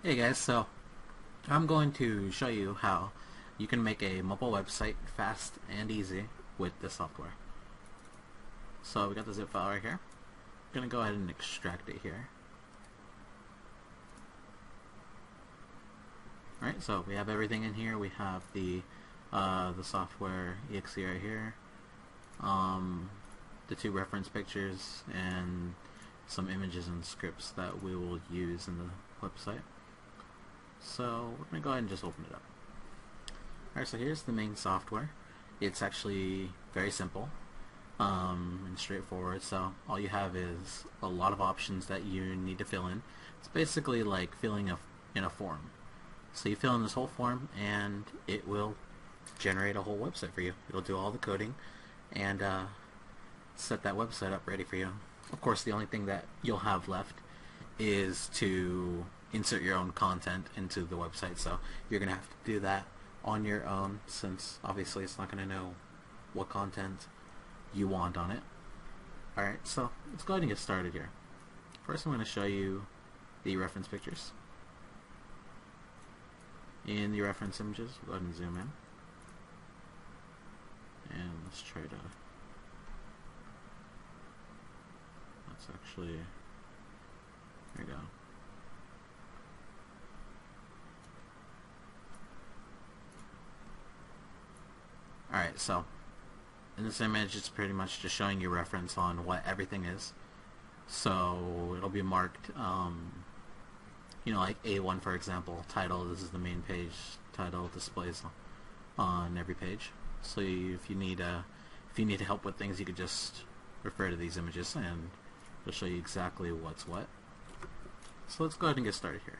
Hey guys, so I'm going to show you how you can make a mobile website fast and easy with this software. So we got the zip file right here. I'm going to go ahead and extract it here. Alright, so we have everything in here. We have the software exe right here, the two reference pictures, and some images and scripts that we will use in the website. So we're going to go ahead and just open it up. Alright, so here's the main software. It's actually very simple and straightforward. So all you have is a lot of options that you need to fill in. It's basically like filling in a form. So you fill in this whole form and it will generate a whole website for you. It'll do all the coding and set that website up ready for you. Of course, the only thing that you'll have left is to insert your own content into the website, so you're going to have to do that on your own, since obviously it's not going to know what content you want on it. Alright, so let's go ahead and get started here. First I'm going to show you the reference pictures. In the reference images, we'll go ahead and zoom in. And let's try to... Let's actually... There we go. Alright, so in this image it's pretty much just showing you reference on what everything is. So it'll be marked, you know, like A1 for example, title, this is the main page, title displays on every page. So if you need help with things, you could just refer to these images and it'll show you exactly what's what. So let's go ahead and get started here.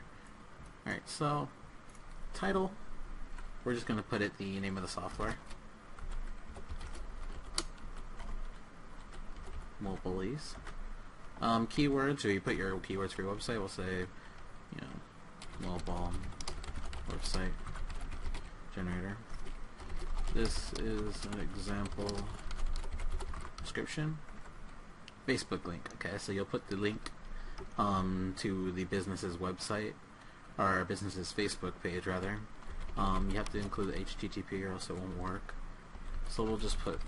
Alright, so title, we're just going to put it the name of the software. MobileEASE. Keywords, or you put your keywords for your website, we'll say, you know, mobile website generator. This is an example description. Facebook link. Okay, so you'll put the link to the business's website, or business's Facebook page rather. You have to include HTTP or else it won't work. So we'll just put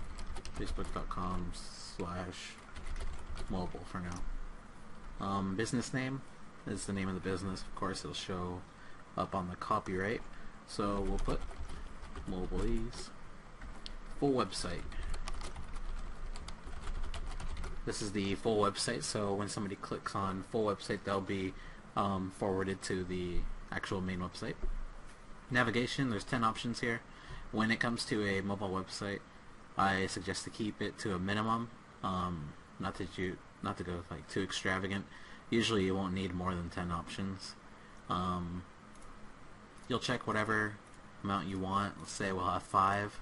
facebook.com/mobile for now. Business name is the name of the business. Of course, it'll show up on the copyright. So we'll put MobileEASE. Full website. This is the full website, so when somebody clicks on full website, they'll be forwarded to the actual main website. Navigation, there's 10 options here. When it comes to a mobile website, I suggest to keep it to a minimum, not to go like too extravagant. Usually you won't need more than 10 options. You'll check whatever amount you want. Let's say we'll have 5,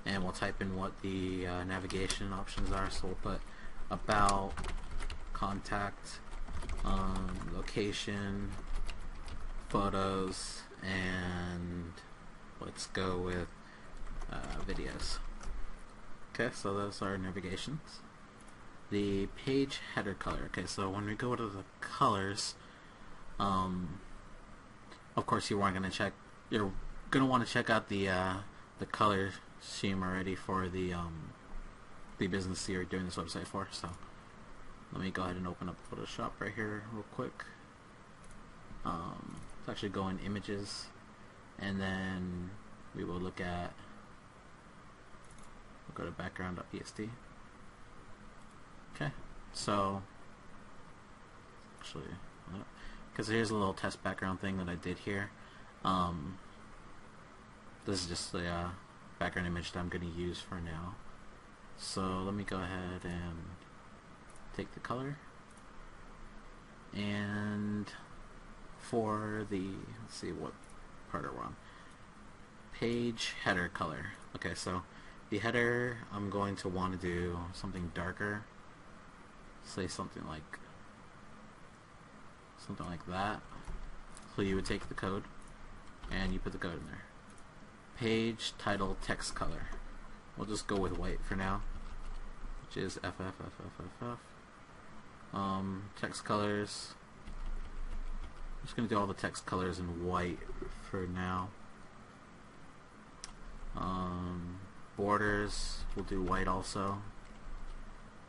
and we'll type in what the navigation options are. So we'll put about, contact, location, photos, and let's go with videos. Okay, so those are navigations. The page header color. Okay, so when we go to the colors, of course you're gonna want to check out the color scheme already for the business you're doing this website for. So let me go ahead and open up Photoshop right here real quick. Let's actually go in images, and then we will look at, we'll go to background.pst. Okay, so actually, because here's a little test background thing that I did here. This is just the background image that I'm going to use for now. So let me go ahead and take the color, and for the, let's see what part are we on, page header color. Okay, so the header, I'm going to want to do something darker, say something like that. So you would take the code and you put the code in there. Page title text color, we'll just go with white for now, which is FFFFFF. Text colors, just going to do all the text colors in white for now. Borders, we'll do white also.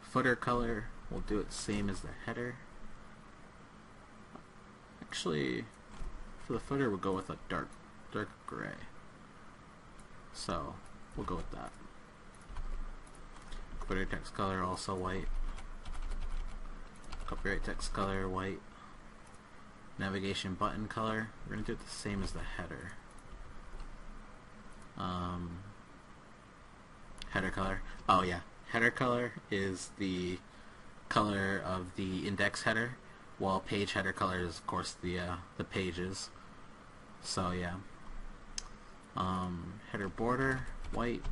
Footer color, we'll do it same as the header. Actually, for the footer, we'll go with a dark gray. So, we'll go with that. Footer text color, also white. Copyright text color, white. Navigation button color, we're going to do it the same as the header. Header color, oh yeah, header color is the color of the index header, while page header color is of course the pages. So yeah. Header border, white.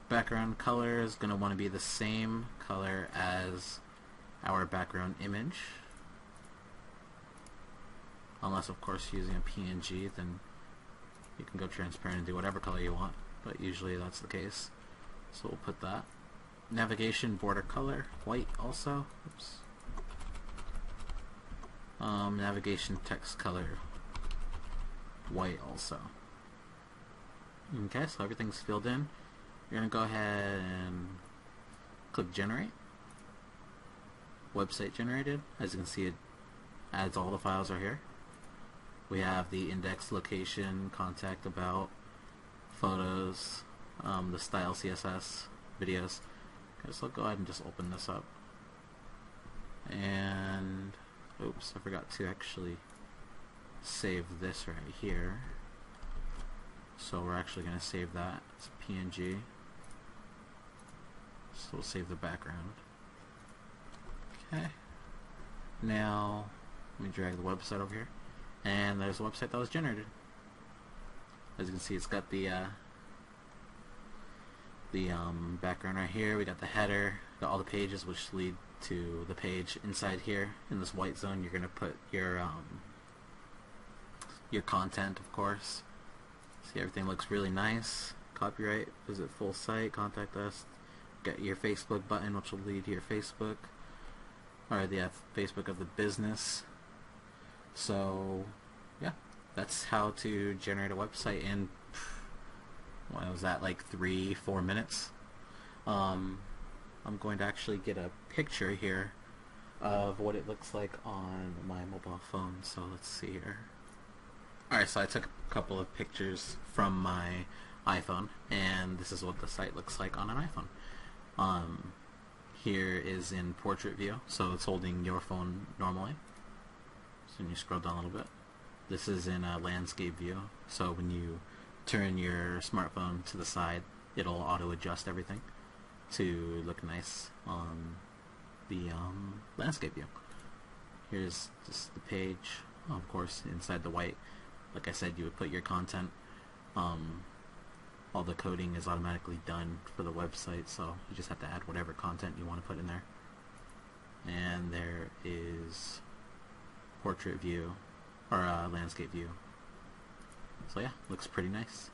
Background color is going to want to be the same color as our background image. Unless of course using a PNG, then you can go transparent and do whatever color you want, but usually that's the case. So we'll put that. Navigation border color, white also. Oops. Navigation text color, white also. Okay, so everything's filled in. You're going to go ahead and click generate. Website generated. As you can see, it adds all the files are here. We have the index, location, contact, about, photos, the style CSS, videos. Okay, so I'll go ahead and just open this up. And oops, I forgot to actually save this right here. So we're actually going to save that. It's PNG. So we'll save the background. Okay. Now let me drag the website over here. And there's a website that was generated. As you can see, it's got the background right here. We got the header, got all the pages which lead to the page. Inside here, in this white zone, you're gonna put your content, of course. See, everything looks really nice. Copyright, visit full site, contact us. Got your Facebook button, which will lead to your Facebook, or the Facebook of the business. So yeah, that's how to generate a website in, what was that, like 3-4 minutes. I'm going to actually get a picture here of what it looks like on my mobile phone, so let's see here. Alright, so I took a couple of pictures from my iPhone, and this is what the site looks like on an iPhone. Here is in portrait view, so it's holding your phone normally. So when you scroll down a little bit, this is in a landscape view, so when you turn your smartphone to the side, it'll auto adjust everything to look nice on the landscape view. Here's just the page. Of course, inside the white, like I said, you would put your content. All the coding is automatically done for the website, so you just have to add whatever content you want to put in there. And there is portrait view, or landscape view. So yeah, looks pretty nice.